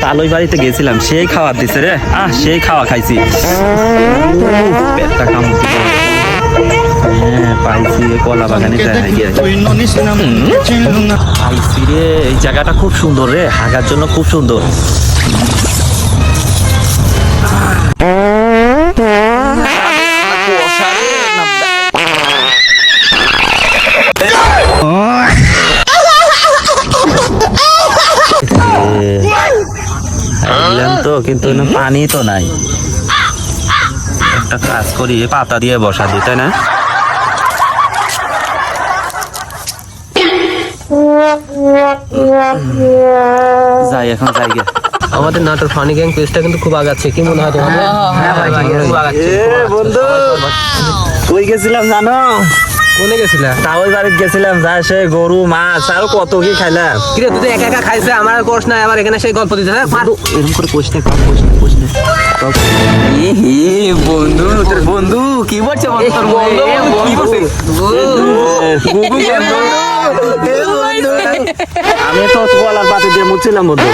তালই বাড়িতে গেছিলাম, সেই খাবার দিছে রে, সেই খাওয়া খাইছি। পেটটা কামড় দিল। হ্যাঁ পাইছি, কলা বাগানে খাইছি রে। এই জায়গাটা খুব সুন্দর রে, হাগার জন্য খুব সুন্দর। তো কিন্তু পানি তো নাই, একটা কাজ করি, পাতা দিয়ে বসা দিই, তাই না? যাই এখন যাই গে। আমাদের নাটোর ফানি গ্যাং পেজটা কিন্তু খুব আগাচ্ছে, কি মনে হয় তোমাদের? বন্ধু কই গেছিলাম জানো? কোনে গেছিলা? তাওই বাড়িতে গেছিলাম, যা সে গরু মাছ আর কত কি খাইলাম। কিরে তুই একা একা খাইছে, আমার আর কোর্স নাই, আবার এখানে সেই গল্প দিতে হ্যাঁ? এরকম করে কোশ না, বন্ধু তোর বন্ধু কি বলছে? আমি তো তোয়ালার পাতি দিয়ে মুছছিলাম বন্ধু।